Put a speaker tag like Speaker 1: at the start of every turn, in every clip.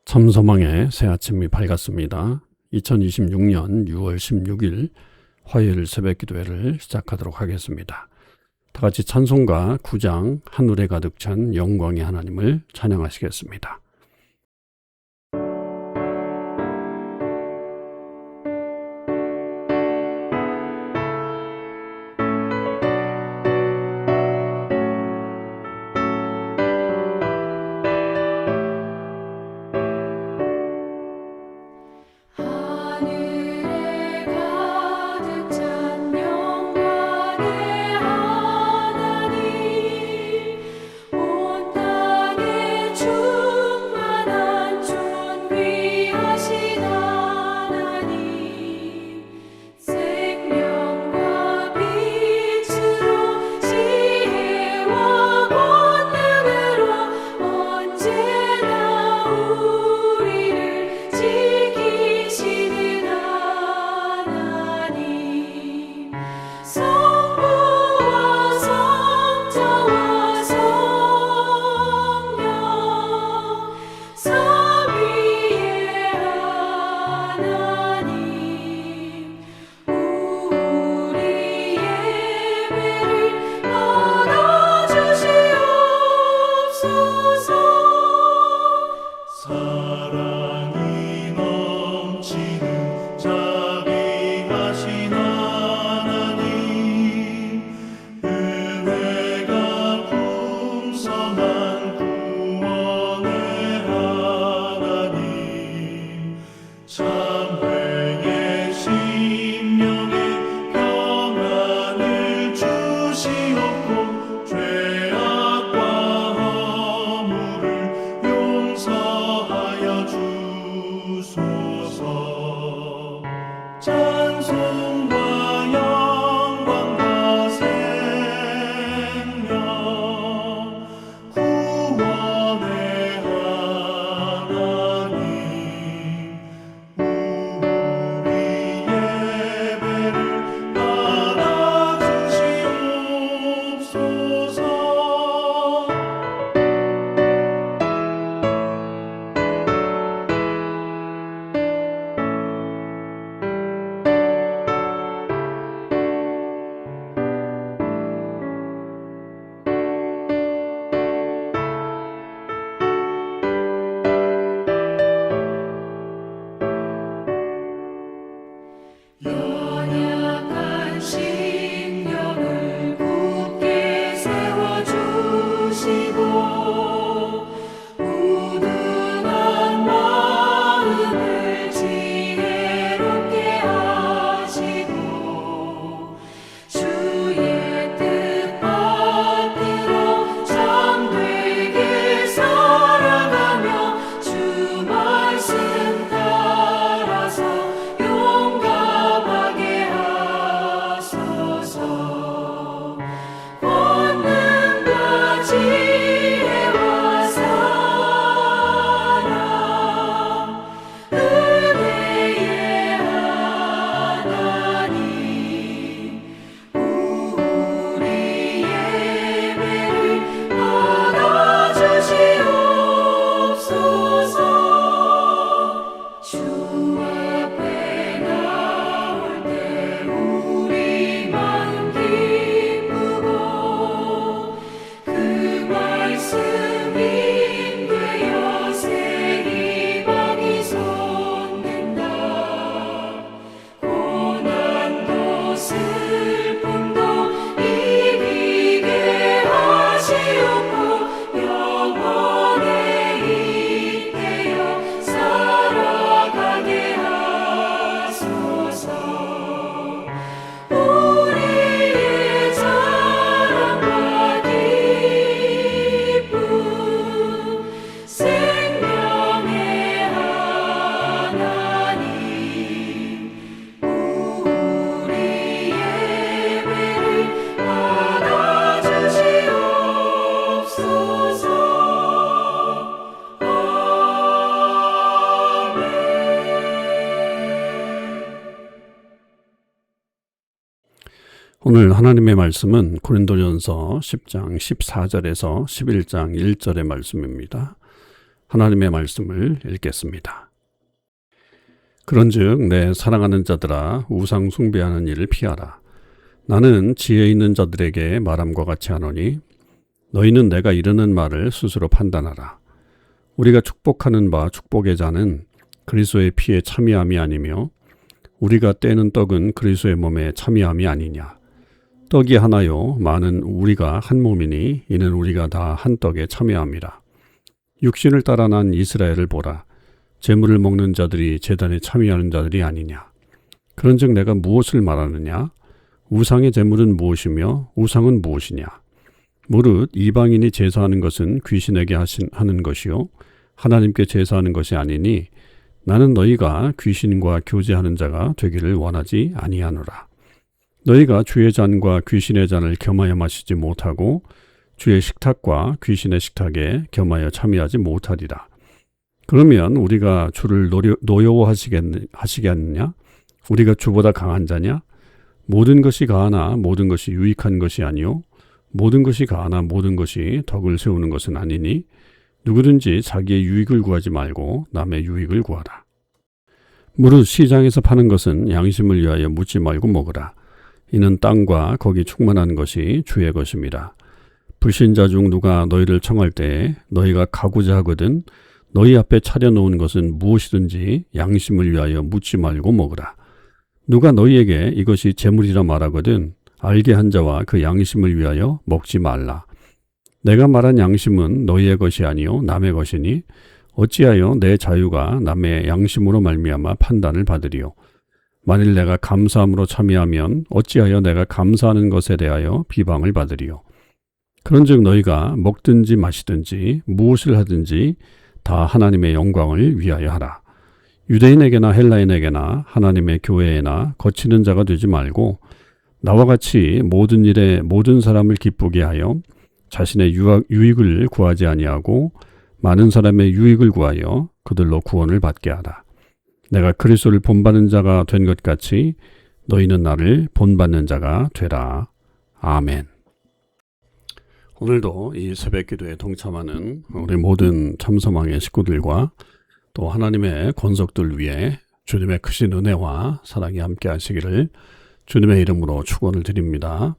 Speaker 1: 참소망의 새 아침이 밝았습니다. 2026년 6월 16일 화요일 새벽 기도회를 시작하도록 하겠습니다. 다 같이 찬송가 9장 하늘에 가득 찬 영광의 하나님을 찬양하시겠습니다. 오늘 하나님의 말씀은 고린도전서 10장 14절에서 11장 1절의 말씀입니다. 하나님의 말씀을 읽겠습니다. 그런즉 내 사랑하는 자들아 우상 숭배하는 일을 피하라. 나는 지혜 있는 자들에게 말함과 같이 하노니 너희는 내가 이르는 말을 스스로 판단하라. 우리가 축복하는 바 축복의 자는 그리스도의 피에 참여함이 아니며 우리가 떼는 떡은 그리스도의 몸에 참여함이 아니냐. 떡이 하나요 많은 우리가 한 몸이니 이는 우리가 다 한 떡에 참여함이라. 육신을 따라 난 이스라엘을 보라. 제물을 먹는 자들이 제단에 참여하는 자들이 아니냐. 그런즉 내가 무엇을 말하느냐. 우상의 제물은 무엇이며 우상은 무엇이냐. 무릇 이방인이 제사하는 것은 귀신에게 하는 것이요 하나님께 제사하는 것이 아니니 나는 너희가 귀신과 교제하는 자가 되기를 원하지 아니하노라. 너희가 주의 잔과 귀신의 잔을 겸하여 마시지 못하고 주의 식탁과 귀신의 식탁에 겸하여 참여하지 못하리라. 그러면 우리가 주를 노여워하시겠느냐? 우리가 주보다 강한 자냐? 모든 것이 가하나 모든 것이 유익한 것이 아니요 모든 것이 가하나 모든 것이 덕을 세우는 것은 아니니 누구든지 자기의 유익을 구하지 말고 남의 유익을 구하라. 무릇 시장에서 파는 것은 양심을 위하여 묻지 말고 먹으라. 이는 땅과 거기 충만한 것이 주의 것임이라. 불신자 중 누가 너희를 청할 때에 너희가 가고자 하거든 너희 앞에 차려놓은 것은 무엇이든지 양심을 위하여 묻지 말고 먹으라. 누가 너희에게 이것이 재물이라 말하거든 알게 한 자와 그 양심을 위하여 먹지 말라. 내가 말한 양심은 너희의 것이 아니요 남의 것이니 어찌하여 내 자유가 남의 양심으로 말미암아 판단을 받으리요. 만일 내가 감사함으로 참여하면 어찌하여 내가 감사하는 것에 대하여 비방을 받으리요. 그런즉 너희가 먹든지 마시든지 무엇을 하든지 다 하나님의 영광을 위하여 하라. 유대인에게나 헬라인에게나 하나님의 교회에나 거치는 자가 되지 말고 나와 같이 모든 일에 모든 사람을 기쁘게 하여 자신의 유익을 구하지 아니하고 많은 사람의 유익을 구하여 그들로 구원을 받게 하라. 내가 그리스도를 본받는 자가 된 것 같이 너희는 나를 본받는 자가 되라. 아멘. 오늘도 이 새벽기도에 동참하는 우리 모든 참소망의 식구들과 또 하나님의 권속들 위해 주님의 크신 은혜와 사랑이 함께 하시기를 주님의 이름으로 축원을 드립니다.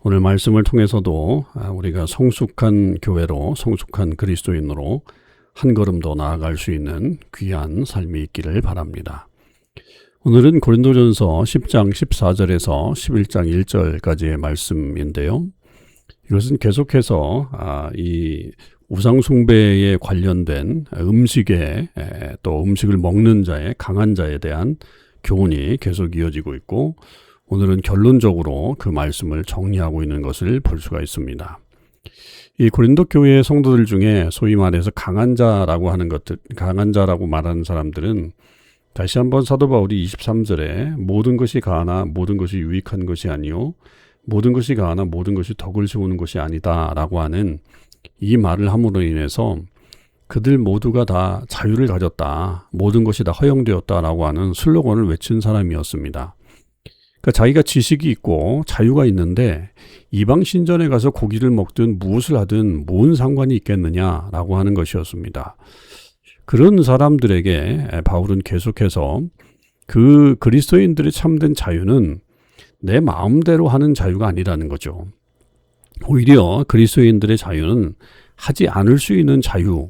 Speaker 1: 오늘 말씀을 통해서도 우리가 성숙한 교회로 성숙한 그리스도인으로 한 걸음 더 나아갈 수 있는 귀한 삶이 있기를 바랍니다. 오늘은 고린도전서 10장 14절에서 11장 1절까지의 말씀인데요. 이것은 계속해서 이 우상숭배에 관련된 음식에 또 음식을 먹는 자의 강한 자에 대한 교훈이 계속 이어지고 있고 오늘은 결론적으로 그 말씀을 정리하고 있는 것을 볼 수가 있습니다. 이 고린도 교회의 성도들 중에 소위 말해서 강한 자라고 말하는 사람들은 다시 한번 사도 바울이 23절에 모든 것이 가하나 모든 것이 유익한 것이 아니요 모든 것이 가하나 모든 것이 덕을 세우는 것이 아니다 라고 하는 이 말을 함으로 인해서 그들 모두가 다 자유를 가졌다. 모든 것이 다 허용되었다 라고 하는 슬로건을 외친 사람이었습니다. 그러니까 자기가 지식이 있고 자유가 있는데 이방 신전에 가서 고기를 먹든 무엇을 하든 뭔 상관이 있겠느냐라고 하는 것이었습니다. 그런 사람들에게 바울은 계속해서 그 그리스도인들의 참된 자유는 내 마음대로 하는 자유가 아니라는 거죠. 오히려 그리스도인들의 자유는 하지 않을 수 있는 자유,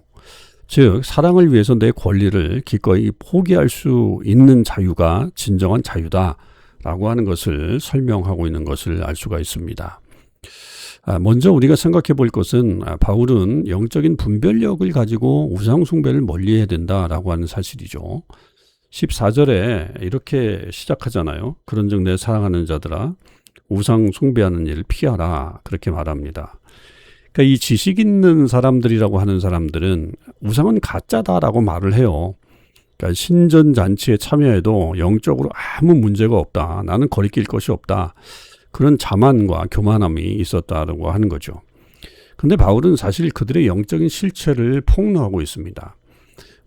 Speaker 1: 즉 사랑을 위해서 내 권리를 기꺼이 포기할 수 있는 자유가 진정한 자유다라고 하는 것을 설명하고 있는 것을 알 수가 있습니다. 먼저 우리가 생각해 볼 것은 바울은 영적인 분별력을 가지고 우상 숭배를 멀리해야 된다라고 하는 사실이죠. 14절에 이렇게 시작하잖아요. 그런즉 내 사랑하는 자들아 우상 숭배하는 일을 피하라 그렇게 말합니다. 그러니까 이 지식 있는 사람들이라고 하는 사람들은 우상은 가짜다라고 말을 해요. 그러니까 신전 잔치에 참여해도 영적으로 아무 문제가 없다. 나는 거리낄 것이 없다. 그런 자만과 교만함이 있었다고 하는 거죠. 그런데 바울은 사실 그들의 영적인 실체를 폭로하고 있습니다.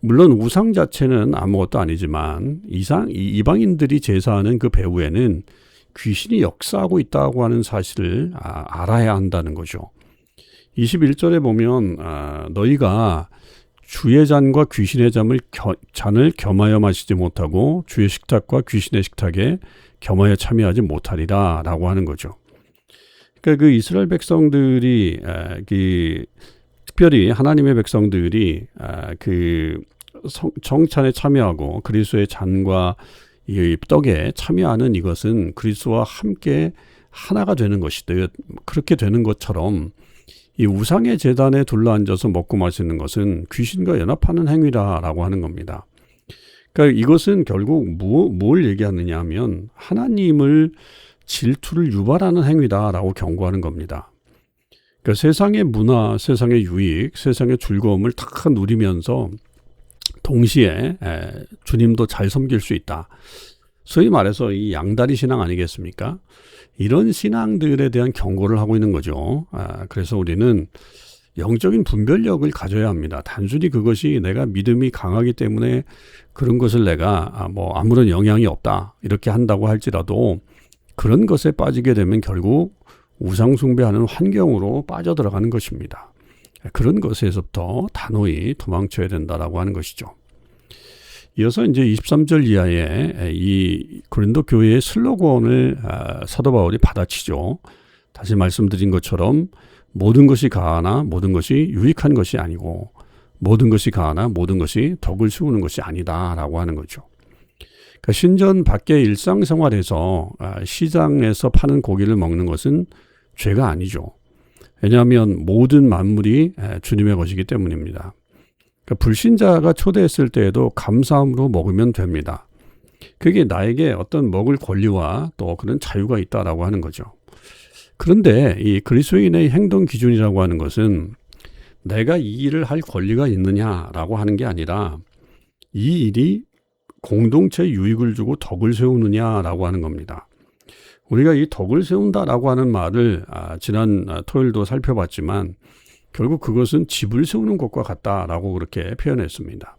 Speaker 1: 물론 우상 자체는 아무것도 아니지만 이방인들이 제사하는 그 배후에는 귀신이 역사하고 있다고 하는 사실을 알아야 한다는 거죠. 21절에 보면 너희가 주의 잔과 귀신의 잔을 겸하여 마시지 못하고 주의 식탁과 귀신의 식탁에 겸하여 참여하지 못하리라 라고 하는 거죠. 그러니까 그 이스라엘 백성들이 특별히 하나님의 백성들이 그 정찬에 참여하고 그리스도의 잔과 이 떡에 참여하는 이것은 그리스도와 함께 하나가 되는 것이듯, 그렇게 되는 것처럼 이 우상의 제단에 둘러앉아서 먹고 마시는 것은 귀신과 연합하는 행위라라고 하는 겁니다. 그러니까 이것은 결국 뭘 얘기하느냐 하면 하나님을 질투를 유발하는 행위다라고 경고하는 겁니다. 그러니까 세상의 문화, 세상의 유익, 세상의 즐거움을 다 누리면서 동시에 주님도 잘 섬길 수 있다. 소위 말해서 이 양다리 신앙 아니겠습니까? 이런 신앙들에 대한 경고를 하고 있는 거죠. 그래서 우리는 영적인 분별력을 가져야 합니다. 단순히 그것이 내가 믿음이 강하기 때문에 그런 것을 내가 아무런 영향이 없다 이렇게 한다고 할지라도 그런 것에 빠지게 되면 결국 우상 숭배하는 환경으로 빠져들어가는 것입니다. 그런 것에서부터 단호히 도망쳐야 된다라고 하는 것이죠. 이어서 이제 23절 이하에 이 고린도 교회의 슬로건을 사도 바울이 받아치죠. 다시 말씀드린 것처럼 모든 것이 가하나 모든 것이 유익한 것이 아니고 모든 것이 가하나 모든 것이 덕을 세우는 것이 아니다라고 하는 거죠. 그러니까 신전 밖의 일상생활에서 시장에서 파는 고기를 먹는 것은 죄가 아니죠. 왜냐하면 모든 만물이 주님의 것이기 때문입니다. 그러니까 불신자가 초대했을 때에도 감사함으로 먹으면 됩니다. 그게 나에게 어떤 먹을 권리와 또 그런 자유가 있다라고 하는 거죠. 그런데 이 그리스도인의 행동 기준이라고 하는 것은 내가 이 일을 할 권리가 있느냐라고 하는 게 아니라 이 일이 공동체 유익을 주고 덕을 세우느냐라고 하는 겁니다. 우리가 이 덕을 세운다라고 하는 말을 지난 토요일도 살펴봤지만 결국 그것은 집을 세우는 것과 같다라고 그렇게 표현했습니다.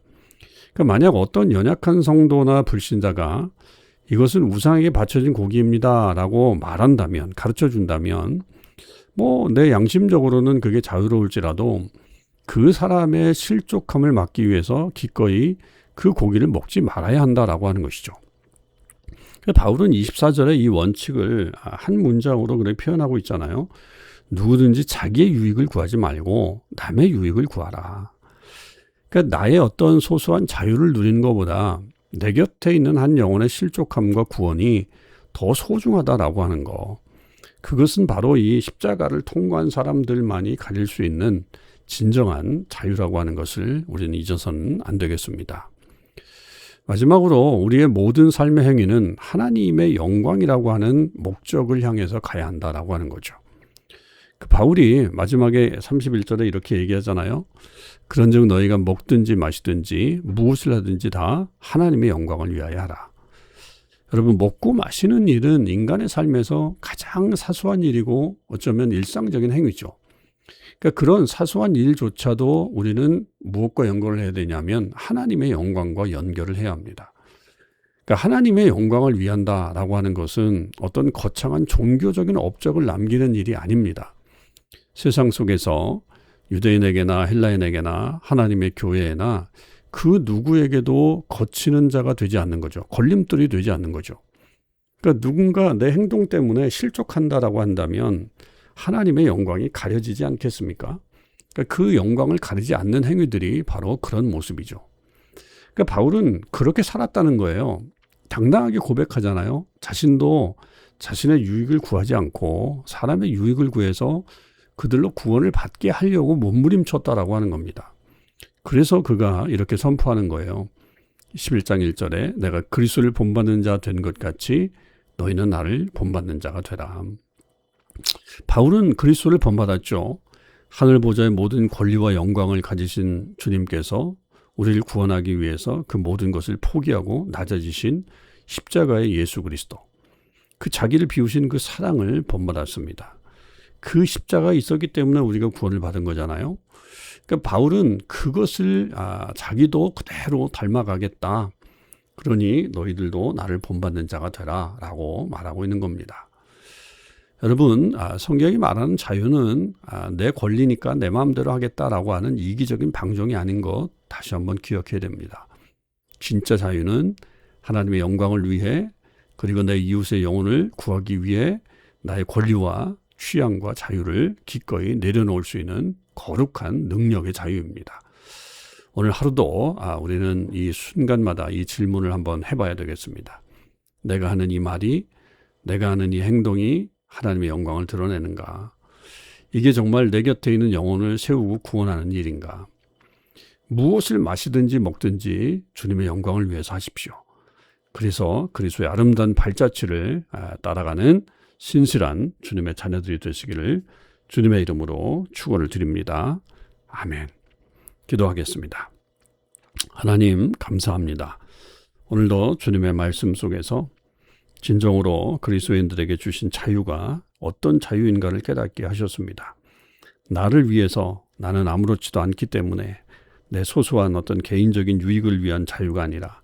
Speaker 1: 그러니까 만약 어떤 연약한 성도나 불신자가 이것은 우상에게 바쳐진 고기입니다라고 말한다면, 가르쳐준다면 내 양심적으로는 그게 자유로울지라도 그 사람의 실족함을 막기 위해서 기꺼이 그 고기를 먹지 말아야 한다라고 하는 것이죠. 바울은 24절에 이 원칙을 한 문장으로 그렇게 표현하고 있잖아요. 누구든지 자기의 유익을 구하지 말고 남의 유익을 구하라. 그러니까 나의 어떤 소소한 자유를 누리는 것보다 내 곁에 있는 한 영혼의 실족함과 구원이 더 소중하다라고 하는 거. 그것은 바로 이 십자가를 통과한 사람들만이 가질 수 있는 진정한 자유라고 하는 것을 우리는 잊어서는 안 되겠습니다. 마지막으로 우리의 모든 삶의 행위는 하나님의 영광이라고 하는 목적을 향해서 가야 한다라고 하는 거죠. 그 바울이 마지막에 31절에 이렇게 얘기하잖아요. 그런즉 너희가 먹든지 마시든지 무엇을 하든지 다 하나님의 영광을 위하여 하라. 여러분, 먹고 마시는 일은 인간의 삶에서 가장 사소한 일이고 어쩌면 일상적인 행위죠. 그러니까 그런 사소한 일조차도 우리는 무엇과 연결을 해야 되냐면 하나님의 영광과 연결을 해야 합니다. 그러니까 하나님의 영광을 위한다라고 하는 것은 어떤 거창한 종교적인 업적을 남기는 일이 아닙니다. 세상 속에서 유대인에게나 헬라인에게나 하나님의 교회나 그 누구에게도 거치는 자가 되지 않는 거죠. 걸림돌이 되지 않는 거죠. 그러니까 누군가 내 행동 때문에 실족한다라고 한다면 하나님의 영광이 가려지지 않겠습니까? 그러니까 그 영광을 가리지 않는 행위들이 바로 그런 모습이죠. 그러니까 바울은 그렇게 살았다는 거예요. 당당하게 고백하잖아요. 자신도 자신의 유익을 구하지 않고 사람의 유익을 구해서 그들로 구원을 받게 하려고 몸부림쳤다라고 하는 겁니다. 그래서 그가 이렇게 선포하는 거예요. 11장 1절에 내가 그리스도를 본받는 자 된 것 같이 너희는 나를 본받는 자가 되라. 바울은 그리스도를 본받았죠. 하늘 보좌의 모든 권리와 영광을 가지신 주님께서 우리를 구원하기 위해서 그 모든 것을 포기하고 낮아지신 십자가의 예수 그리스도, 그 자기를 비우신 그 사랑을 본받았습니다. 그 십자가가 있었기 때문에 우리가 구원을 받은 거잖아요. 그러니까 바울은 그것을 자기도 그대로 닮아가겠다. 그러니 너희들도 나를 본받는 자가 되라 라고 말하고 있는 겁니다. 여러분, 성경이 말하는 자유는 내 권리니까 내 마음대로 하겠다라고 하는 이기적인 방종이 아닌 것 다시 한번 기억해야 됩니다. 진짜 자유는 하나님의 영광을 위해 그리고 내 이웃의 영혼을 구하기 위해 나의 권리와 취향과 자유를 기꺼이 내려놓을 수 있는 거룩한 능력의 자유입니다. 오늘 하루도 우리는 이 순간마다 이 질문을 한번 해봐야 되겠습니다. 내가 하는 이 말이, 내가 하는 이 행동이 하나님의 영광을 드러내는가? 이게 정말 내 곁에 있는 영혼을 세우고 구원하는 일인가? 무엇을 마시든지 먹든지 주님의 영광을 위해서 하십시오. 그래서 그리스도의 아름다운 발자취를 따라가는 신실한 주님의 자녀들이 되시기를 주님의 이름으로 축원을 드립니다. 아멘. 기도하겠습니다. 하나님 감사합니다. 오늘도 주님의 말씀 속에서 진정으로 그리스도인들에게 주신 자유가 어떤 자유인가를 깨닫게 하셨습니다. 나를 위해서 나는 아무렇지도 않기 때문에 내 소소한 어떤 개인적인 유익을 위한 자유가 아니라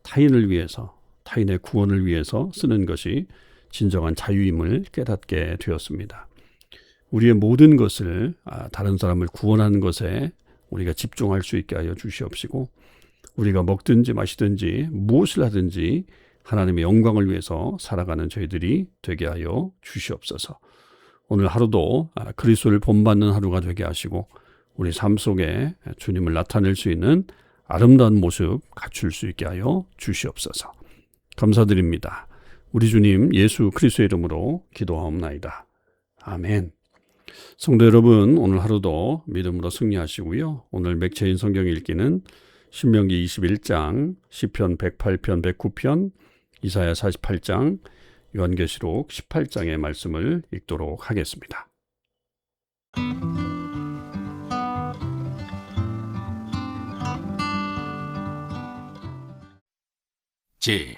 Speaker 1: 타인을 위해서, 타인의 구원을 위해서 쓰는 것이 진정한 자유임을 깨닫게 되었습니다. 우리의 모든 것을 다른 사람을 구원하는 것에 우리가 집중할 수 있게 하여 주시옵시고, 우리가 먹든지 마시든지 무엇을 하든지 하나님의 영광을 위해서 살아가는 저희들이 되게 하여 주시옵소서. 오늘 하루도 그리스도를 본받는 하루가 되게 하시고 우리 삶 속에 주님을 나타낼 수 있는 아름다운 모습 갖출 수 있게 하여 주시옵소서. 감사드립니다. 우리 주님 예수 그리스도의 이름으로 기도하옵나이다. 아멘. 성도 여러분, 오늘 하루도 믿음으로 승리하시고요. 오늘 맥체인 성경 읽기는 신명기 21장, 시편 108편, 109편, 이사야 48장, 요한계시록 18장의 말씀을 읽도록 하겠습니다.
Speaker 2: 제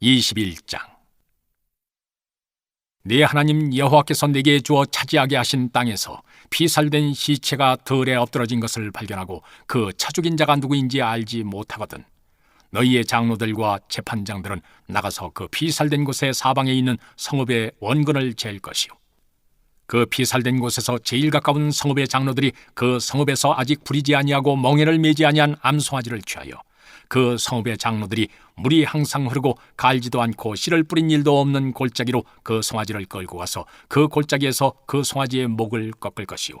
Speaker 2: 21장. 네 하나님 여호와께서 내게 주어 차지하게 하신 땅에서 피살된 시체가 들에 엎드러진 것을 발견하고 그 차 죽인 자가 누구인지 알지 못하거든 너희의 장로들과 재판장들은 나가서 그 피살된 곳의 사방에 있는 성읍의 원근을 잴 것이요, 그 피살된 곳에서 제일 가까운 성읍의 장로들이 그 성읍에서 아직 부리지 아니하고 멍에를 매지 아니한 암송아지를 취하여 그 성읍의 장로들이 물이 항상 흐르고 갈지도 않고 씨를 뿌린 일도 없는 골짜기로 그 송아지를 끌고 가서 그 골짜기에서 그 송아지의 목을 꺾을 것이요,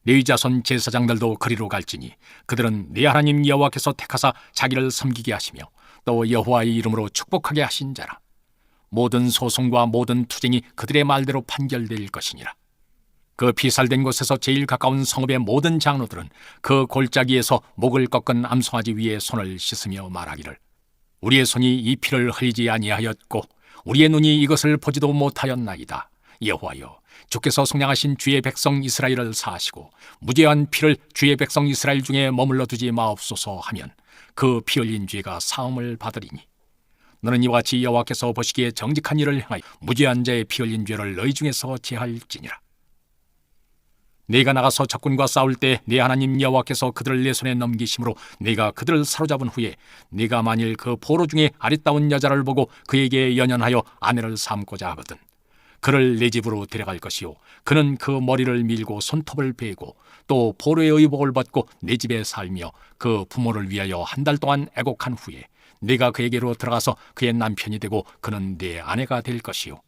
Speaker 2: 레위 자손 제사장들도 그리로 갈지니 그들은 네 하나님 여호와께서 택하사 자기를 섬기게 하시며 또 여호와의 이름으로 축복하게 하신 자라. 모든 소송과 모든 투쟁이 그들의 말대로 판결될 것이니라. 그 피살된 곳에서 제일 가까운 성읍의 모든 장로들은 그 골짜기에서 목을 꺾은 암송아지 위에 손을 씻으며 말하기를, 우리의 손이 이 피를 흘리지 아니하였고 우리의 눈이 이것을 보지도 못하였나이다. 여호와여, 주께서 속량하신 주의 백성 이스라엘을 사하시고 무죄한 피를 주의 백성 이스라엘 중에 머물러 두지 마옵소서 하면 그 피 흘린 죄가 사함을 받으리니, 너는 이와 같이 여호와께서 보시기에 정직한 일을 행하여 무죄한 자의 피 흘린 죄를 너희 중에서 제할지니라. 네가 나가서 적군과 싸울 때 네 하나님 여호와께서 그들을 내 손에 넘기심으로 네가 그들을 사로잡은 후에 네가 만일 그 포로 중에 아리따운 여자를 보고 그에게 연연하여 아내를 삼고자 하거든 그를 내 집으로 데려갈 것이요, 그는 그 머리를 밀고 손톱을 베고 또 포로의 의복을 벗고 내 집에 살며 그 부모를 위하여 한 달 동안 애곡한 후에 네가 그에게로 들어가서 그의 남편이 되고 그는 네 아내가 될 것이요,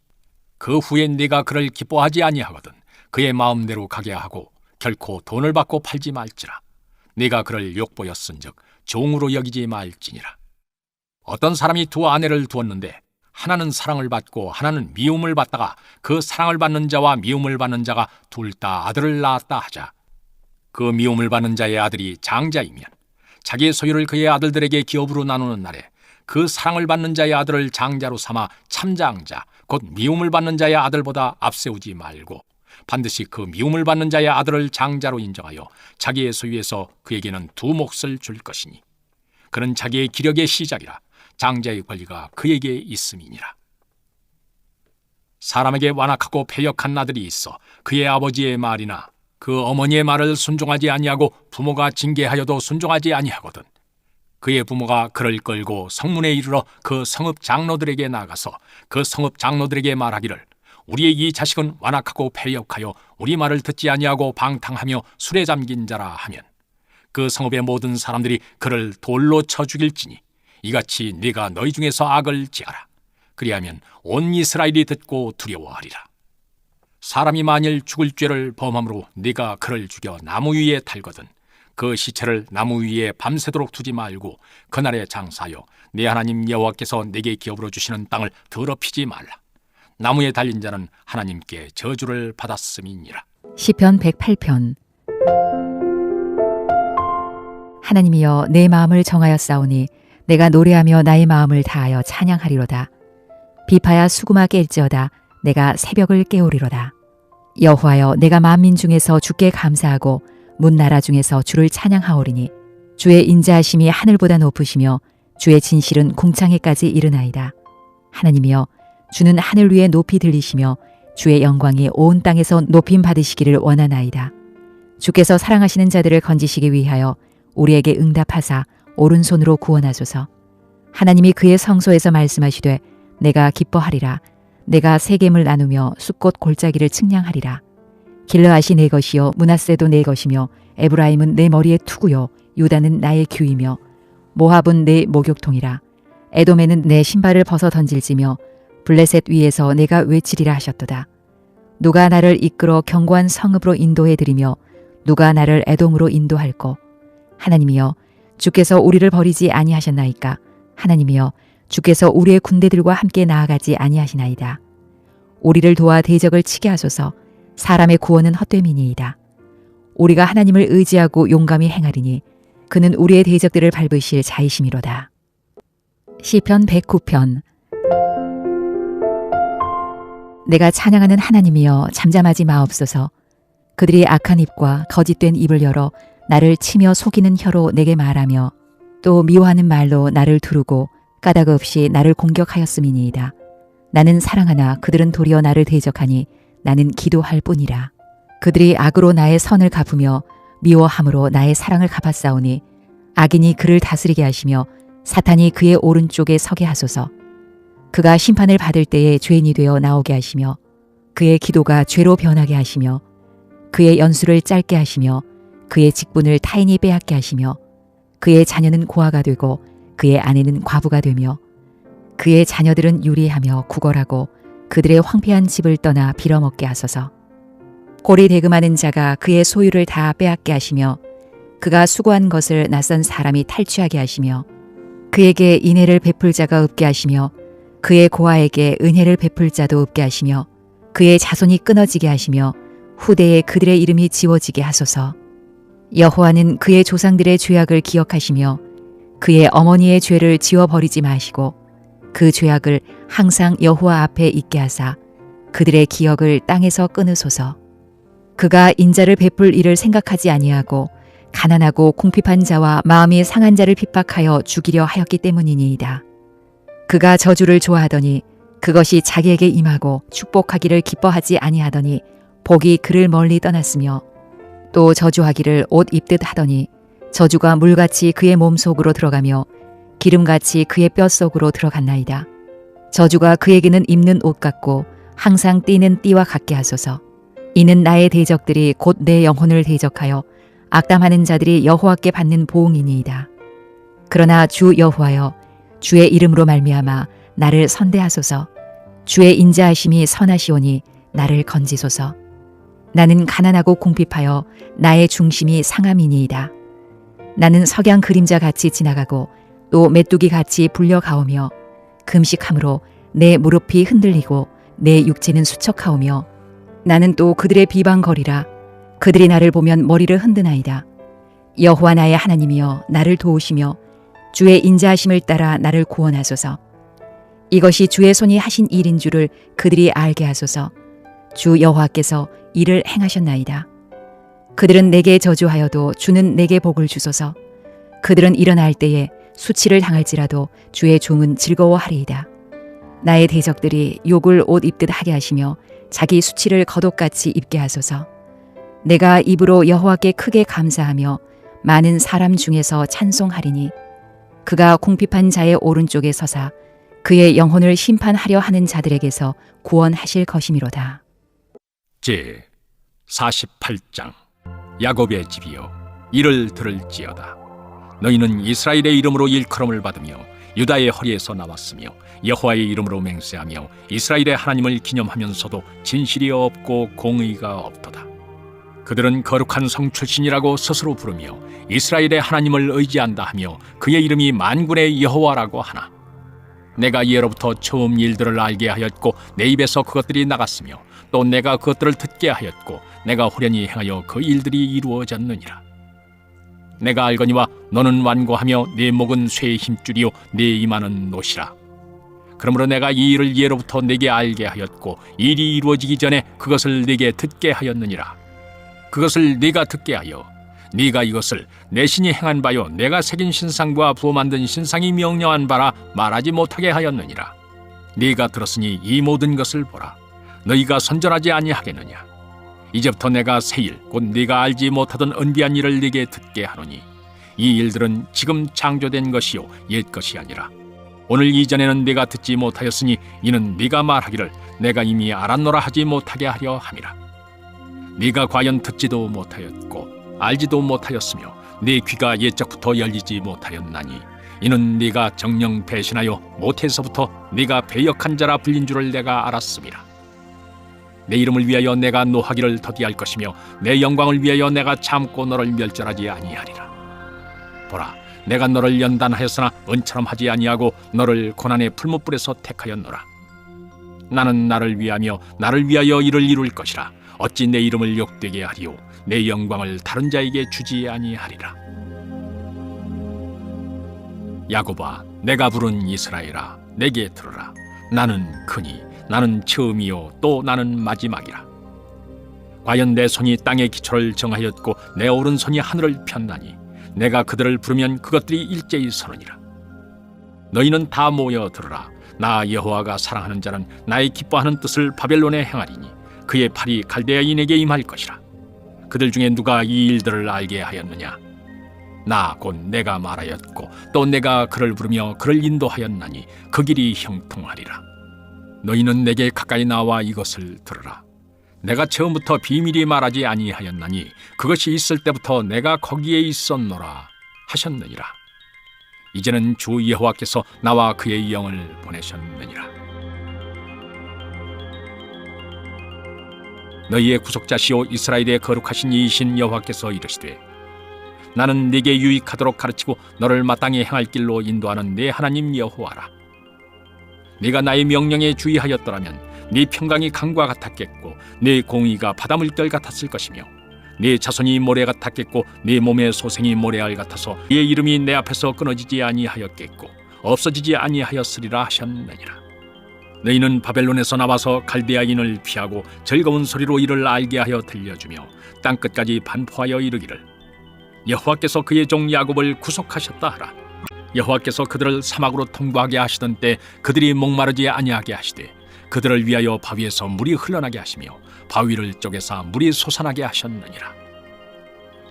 Speaker 2: 그 후에 네가 그를 기뻐하지 아니하거든 그의 마음대로 가게 하고 결코 돈을 받고 팔지 말지라. 네가 그를 욕보였은즉 종으로 여기지 말지니라. 어떤 사람이 두 아내를 두었는데 하나는 사랑을 받고 하나는 미움을 받다가 그 사랑을 받는 자와 미움을 받는 자가 둘 다 아들을 낳았다 하자. 그 미움을 받는 자의 아들이 장자이면 자기의 소유를 그의 아들들에게 기업으로 나누는 날에 그 사랑을 받는 자의 아들을 장자로 삼아 참장자 곧 미움을 받는 자의 아들보다 앞세우지 말고 반드시 그 미움을 받는 자의 아들을 장자로 인정하여 자기의 소유에서 그에게는 두 몫을 줄 것이니 그는 자기의 기력의 시작이라 장자의 권리가 그에게 있음이니라. 사람에게 완악하고 패역한 아들이 있어 그의 아버지의 말이나 그 어머니의 말을 순종하지 아니하고 부모가 징계하여도 순종하지 아니하거든 그의 부모가 그를 끌고 성문에 이르러 그 성읍 장로들에게 나가서 그 성읍 장로들에게 말하기를, 우리의 이 자식은 완악하고 패역하여 우리 말을 듣지 아니하고 방탕하며 술에 잠긴 자라 하면 그 성읍의 모든 사람들이 그를 돌로 쳐 죽일지니 이같이 네가 너희 중에서 악을 지하라. 그리하면 온 이스라엘이 듣고 두려워하리라. 사람이 만일 죽을 죄를 범함으로 네가 그를 죽여 나무 위에 달거든 그 시체를 나무 위에 밤새도록 두지 말고 그날에 장사하여 네 하나님 여호와께서 네게 기업으로 주시는 땅을 더럽히지 말라. 나무에 달린 자는 하나님께 저주를 받았음이니라.
Speaker 3: 시편 108편. 하나님이여 내 마음을 정하였사오니 내가 노래하며 나의 마음을 다하여 찬양하리로다. 비파야 수구마 깰지어다. 내가 새벽을 깨우리로다. 여호와여 내가 만민 중에서 주께 감사하고 문 나라 중에서 주를 찬양하오리니 주의 인자하심이 하늘보다 높으시며 주의 진실은 궁창에까지 이르나이다. 하나님이여 주는 하늘 위에 높이 들리시며 주의 영광이 온 땅에서 높임 받으시기를 원하나이다. 주께서 사랑하시는 자들을 건지시기 위하여 우리에게 응답하사 오른손으로 구원하소서. 하나님이 그의 성소에서 말씀하시되 내가 기뻐하리라. 내가 세겜을 나누며 숫꽃 골짜기를 측량하리라. 길르앗이 내 것이요 므낫세도 내 것이며 에브라임은 내 머리의 투구요 유다는 나의 규이며 모압은 내 목욕통이라. 에돔에는 내 신발을 벗어 던질지며 블레셋 위에서 내가 외치리라 하셨도다. 누가 나를 이끌어 견고한 성읍으로 인도해 드리며 누가 나를 에돔으로 인도할꼬. 하나님이여 주께서 우리를 버리지 아니하셨나이까. 하나님이여 주께서 우리의 군대들과 함께 나아가지 아니하시나이다. 우리를 도와 대적을 치게 하소서. 사람의 구원은 헛됨이니이다. 우리가 하나님을 의지하고 용감히 행하리니 그는 우리의 대적들을 밟으실 자이심이로다. 시편 109편. 내가 찬양하는 하나님이여 잠잠하지 마옵소서. 그들이 악한 입과 거짓된 입을 열어 나를 치며 속이는 혀로 내게 말하며 또 미워하는 말로 나를 두르고 까닭 없이 나를 공격하였음이니이다. 나는 사랑하나 그들은 도리어 나를 대적하니 나는 기도할 뿐이라. 그들이 악으로 나의 선을 갚으며 미워함으로 나의 사랑을 갚았사오니 악인이 그를 다스리게 하시며 사탄이 그의 오른쪽에 서게 하소서. 그가 심판을 받을 때에 죄인이 되어 나오게 하시며 그의 기도가 죄로 변하게 하시며 그의 연수를 짧게 하시며 그의 직분을 타인이 빼앗게 하시며 그의 자녀는 고아가 되고 그의 아내는 과부가 되며 그의 자녀들은 유리하며 구걸하고 그들의 황폐한 집을 떠나 빌어먹게 하소서. 고리 대금하는 자가 그의 소유를 다 빼앗게 하시며 그가 수고한 것을 낯선 사람이 탈취하게 하시며 그에게 인애를 베풀 자가 없게 하시며 그의 고아에게 은혜를 베풀 자도 없게 하시며 그의 자손이 끊어지게 하시며 후대에 그들의 이름이 지워지게 하소서. 여호와는 그의 조상들의 죄악을 기억하시며 그의 어머니의 죄를 지워버리지 마시고 그 죄악을 항상 여호와 앞에 있게 하사 그들의 기억을 땅에서 끊으소서. 그가 인자를 베풀 일을 생각하지 아니하고 가난하고 궁핍한 자와 마음이 상한 자를 핍박하여 죽이려 하였기 때문이니이다. 그가 저주를 좋아하더니 그것이 자기에게 임하고 축복하기를 기뻐하지 아니하더니 복이 그를 멀리 떠났으며 또 저주하기를 옷 입듯 하더니 저주가 물같이 그의 몸속으로 들어가며 기름같이 그의 뼛속으로 들어갔나이다. 저주가 그에게는 입는 옷 같고 항상 띠는 띠와 같게 하소서. 이는 나의 대적들이 곧 내 영혼을 대적하여 악담하는 자들이 여호와께 받는 보응이니이다. 그러나 주 여호와여 주의 이름으로 말미암아 나를 선대하소서. 주의 인자하심이 선하시오니 나를 건지소서. 나는 가난하고 궁핍하여 나의 중심이 상함이니이다. 나는 석양 그림자 같이 지나가고 또 메뚜기 같이 불려가오며 금식함으로 내 무릎이 흔들리고 내 육체는 수척하오며 나는 또 그들의 비방거리라. 그들이 나를 보면 머리를 흔드나이다. 여호와 나의 하나님이여 나를 도우시며 주의 인자하심을 따라 나를 구원하소서. 이것이 주의 손이 하신 일인 줄을 그들이 알게 하소서. 주 여호와께서 이를 행하셨나이다. 그들은 내게 저주하여도 주는 내게 복을 주소서. 그들은 일어날 때에 수치를 당할지라도 주의 종은 즐거워하리이다. 나의 대적들이 욕을 옷 입듯 하게 하시며 자기 수치를 겉옷같이 입게 하소서. 내가 입으로 여호와께 크게 감사하며 많은 사람 중에서 찬송하리니 그가 궁핍한 자의 오른쪽에 서사 그의 영혼을 심판하려 하는 자들에게서 구원하실 것이미로다.
Speaker 2: 제 48장. 야곱의 집이여, 이를 들을지어다. 너희는 이스라엘의 이름으로 일컬음을 받으며 유다의 허리에서 나왔으며 여호와의 이름으로 맹세하며 이스라엘의 하나님을 기념하면서도 진실이 없고 공의가 없도다. 그들은 거룩한 성 출신이라고 스스로 부르며 이스라엘의 하나님을 의지한다 하며 그의 이름이 만군의 여호와라고 하나, 내가 예로부터 처음 일들을 알게 하였고 내 입에서 그것들이 나갔으며 또 내가 그것들을 듣게 하였고 내가 호련히 행하여 그 일들이 이루어졌느니라. 내가 알거니와 너는 완고하며 네 목은 쇠의 힘줄이요 네 이마는 노시라. 그러므로 내가 이 일을 예로부터 내게 알게 하였고 일이 이루어지기 전에 그것을 내게 듣게 하였느니라. 그것을 네가 듣게 하여 네가 이것을 내 신이 행한 바요 내가 새긴 신상과 부어 만든 신상이 명령한 바라 말하지 못하게 하였느니라. 네가 들었으니 이 모든 것을 보라. 너희가 선전하지 아니하겠느냐. 이제부터 내가 새 일, 곧 네가 알지 못하던 은비한 일을 네게 듣게 하노니 이 일들은 지금 창조된 것이요 옛 것이 아니라 오늘 이전에는 네가 듣지 못하였으니 이는 네가 말하기를 내가 이미 알았노라 하지 못하게 하려 함이라. 네가 과연 듣지도 못하였고 알지도 못하였으며 네 귀가 옛적부터 열리지 못하였나니 이는 네가 정령 배신하여 모태에서부터 네가 배역한 자라 불린 줄을 내가 알았음이라. 내 이름을 위하여 내가 노하기를 더디할 것이며 내 영광을 위하여 내가 참고 너를 멸절하지 아니하리라. 보라, 내가 너를 연단하였으나 은처럼 하지 아니하고 너를 고난의 풀무불에서 택하였노라. 나는 나를 위하며 나를 위하여 이를 이룰 것이라. 어찌 내 이름을 욕되게 하리요 내 영광을 다른 자에게 주지 아니하리라. 야곱아, 내가 부른 이스라엘아, 내게 들으라. 나는 크니 나는 처음이요 또 나는 마지막이라. 과연 내 손이 땅의 기초를 정하였고 내 오른손이 하늘을 폈나니 내가 그들을 부르면 그것들이 일제히 서느니라. 너희는 다 모여 들으라. 나 여호와가 사랑하는 자는 나의 기뻐하는 뜻을 바벨론에 행하리니 그의 팔이 갈대아인에게 임할 것이라. 그들 중에 누가 이 일들을 알게 하였느냐. 나 곧 내가 말하였고 또 내가 그를 부르며 그를 인도하였나니 그 길이 형통하리라. 너희는 내게 가까이 나와 이것을 들으라. 내가 처음부터 비밀이 말하지 아니하였나니 그것이 있을 때부터 내가 거기에 있었노라 하셨느니라. 이제는 주 여호와께서 나와 그의 영을 보내셨느니라. 너희의 구속자시오 이스라엘의 거룩하신 이이신 여호와께서 이르시되, 나는 네게 유익하도록 가르치고 너를 마땅히 행할 길로 인도하는 네 하나님 여호와라. 네가 나의 명령에 주의하였더라면 네 평강이 강과 같았겠고 네 공의가 바다 물결 같았을 것이며 네 자손이 모래 같았겠고 네 몸의 소생이 모래알 같아서 네 이름이 내 앞에서 끊어지지 아니하였겠고 없어지지 아니하였으리라 하셨느니라. 너희는 바벨론에서 나와서 갈대아인을 피하고 즐거운 소리로 이를 알게 하여 들려주며 땅끝까지 반포하여 이르기를, 여호와께서 그의 종 야곱을 구속하셨다 하라. 여호와께서 그들을 사막으로 통과하게 하시던 때 그들이 목마르지 아니하게 하시되 그들을 위하여 바위에서 물이 흘러나게 하시며 바위를 쪼개사 물이 솟아나게 하셨느니라.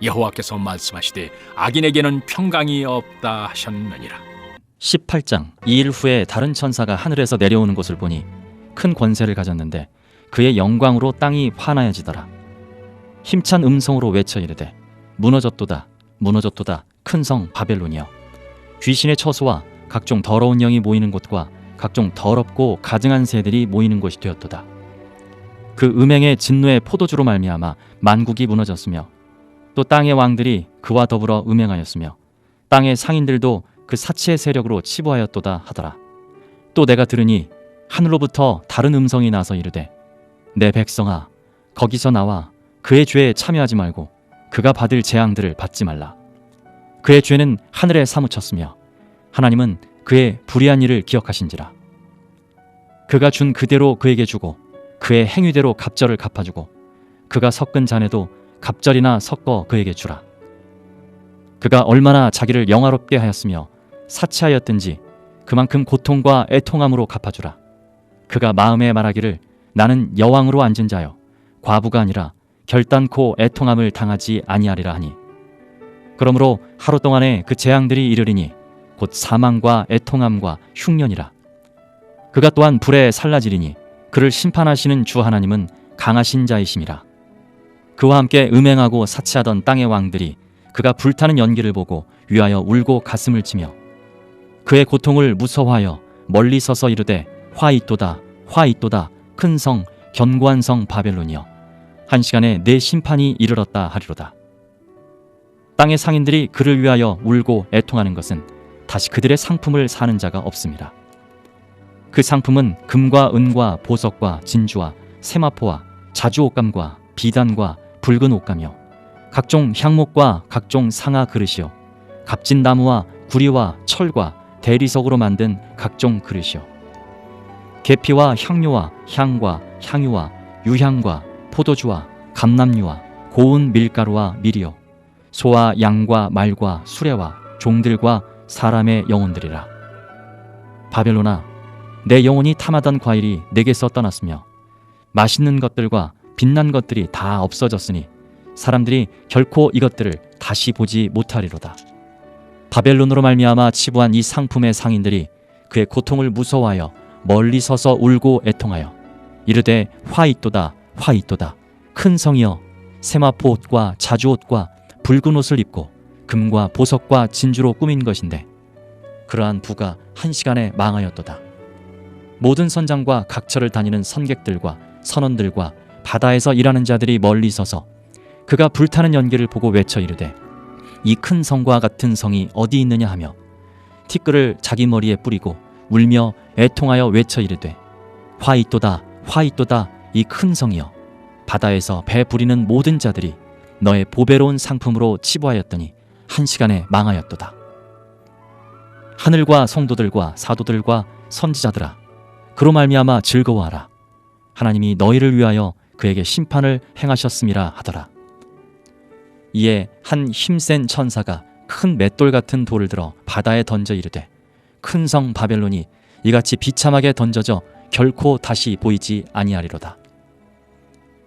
Speaker 2: 여호와께서 말씀하시되 악인에게는 평강이 없다 하셨느니라.
Speaker 4: 18장. 이 일 후에 다른 천사가 하늘에서 내려오는 것을 보니 큰 권세를 가졌는데 그의 영광으로 땅이 환하여지더라. 힘찬 음성으로 외쳐 이르되, 무너졌도다 무너졌도다 큰 성 바벨론이여, 귀신의 처소와 각종 더러운 영이 모이는 곳과 각종 더럽고 가증한 새들이 모이는 곳이 되었도다. 그 음행의 진노의 포도주로 말미암아 만국이 무너졌으며 또 땅의 왕들이 그와 더불어 음행하였으며 땅의 상인들도 그 사치의 세력으로 치부하였도다 하더라. 또 내가 들으니 하늘로부터 다른 음성이 나서 이르되, 내 백성아, 거기서 나와 그의 죄에 참여하지 말고 그가 받을 재앙들을 받지 말라. 그의 죄는 하늘에 사무쳤으며 하나님은 그의 불의한 일을 기억하신지라. 그가 준 그대로 그에게 주고 그의 행위대로 갑절을 갚아주고 그가 섞은 잔에도 갑절이나 섞어 그에게 주라. 그가 얼마나 자기를 영화롭게 하였으며 사치하였든지 그만큼 고통과 애통함으로 갚아주라. 그가 마음에 말하기를, 나는 여왕으로 앉은 자여 과부가 아니라 결단코 애통함을 당하지 아니하리라 하니, 그러므로 하루 동안에 그 재앙들이 이르리니 곧 사망과 애통함과 흉년이라. 그가 또한 불에 살라지리니 그를 심판하시는 주 하나님은 강하신 자이심이라. 그와 함께 음행하고 사치하던 땅의 왕들이 그가 불타는 연기를 보고 위하여 울고 가슴을 치며 그의 고통을 무서워하여 멀리 서서 이르되 화 있도다 화 있도다 큰 성 견고한 성 바벨론이여 한 시간에 내 심판이 이르렀다 하리로다. 땅의 상인들이 그를 위하여 울고 애통하는 것은 다시 그들의 상품을 사는 자가 없습니다. 그 상품은 금과 은과 보석과 진주와 세마포와 자주 옷감과 비단과 붉은 옷감이요 각종 향목과 각종 상아 그릇이요 값진 나무와 구리와 철과 대리석으로 만든 각종 그릇이요 계피와 향료와 향과 향유와 유향과 포도주와 감람류와 고운 밀가루와 밀이요 소와 양과 말과 수레와 종들과 사람의 영혼들이라. 바벨론아, 내 영혼이 탐하던 과일이 내게서 떠났으며 맛있는 것들과 빛난 것들이 다 없어졌으니 사람들이 결코 이것들을 다시 보지 못하리로다. 바벨론으로 말미암아 치부한 이 상품의 상인들이 그의 고통을 무서워하여 멀리 서서 울고 애통하여 이르되 화 있도다 화 있도다 큰 성이여 세마포 옷과 자주 옷과 붉은 옷을 입고 금과 보석과 진주로 꾸민 것인데 그러한 부가 한 시간에 망하였도다. 모든 선장과 각처를 다니는 선객들과 선원들과 바다에서 일하는 자들이 멀리 서서 그가 불타는 연기를 보고 외쳐 이르되 이 큰 성과 같은 성이 어디 있느냐 하며 티끌을 자기 머리에 뿌리고 울며 애통하여 외쳐 이르되 화 있도다 화 있도다 이 큰 성이여 바다에서 배 부리는 모든 자들이 너의 보배로운 상품으로 치부하였더니 한 시간에 망하였도다. 하늘과 성도들과 사도들과 선지자들아 그로 말미암아 즐거워하라. 하나님이 너희를 위하여 그에게 심판을 행하셨음이라 하더라. 이에 한 힘센 천사가 큰 맷돌 같은 돌을 들어 바다에 던져 이르되 큰 성 바벨론이 이같이 비참하게 던져져 결코 다시 보이지 아니하리로다.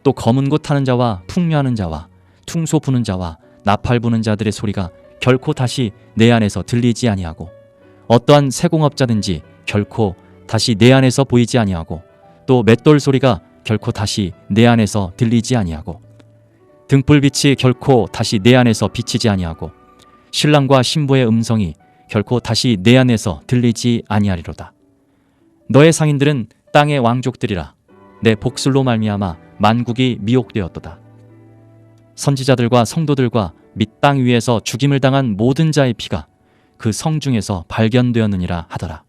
Speaker 4: 또 검은 고 타는 자와 풍류하는 자와 퉁소 부는 자와 나팔 부는 자들의 소리가 결코 다시 내 안에서 들리지 아니하고 어떠한 세공업자든지 결코 다시 내 안에서 보이지 아니하고 또 맷돌 소리가 결코 다시 내 안에서 들리지 아니하고 등불빛이 결코 다시 내 안에서 비치지 아니하고 신랑과 신부의 음성이 결코 다시 내 안에서 들리지 아니하리로다. 너의 상인들은 땅의 왕족들이라. 내 복술로 말미암아 만국이 미혹되었도다. 선지자들과 성도들과 및 땅 위에서 죽임을 당한 모든 자의 피가 그 성 중에서 발견되었느니라 하더라.